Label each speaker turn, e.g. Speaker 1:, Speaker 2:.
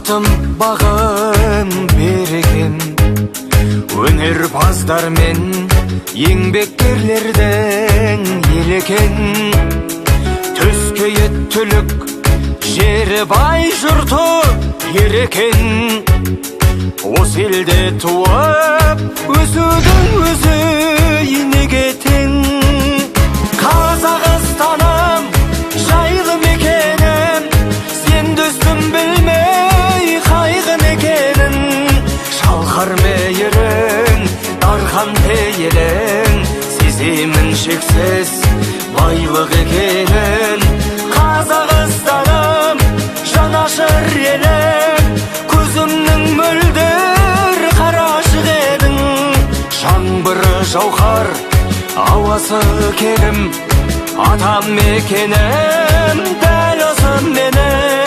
Speaker 1: алтын бағын берген өнерпаздар мен еңбеккерлердің ел екен. Төскейі түлік, жері бай, жұрты ер екен. Осы елде туып өсудің өзі неге тең. Қазақстаным жайлы мекенім, сен дөстім білмей қайғы мекенін. Шалқар мейірің, дархан пейілің, сеземін шексіз байлық екенін. Қазақстаным жанашыр елің, көзімнің мөлдір қарашық едің. Жаңбыры жауһар, ауасы керім, атам мекенім, дәл осы менің.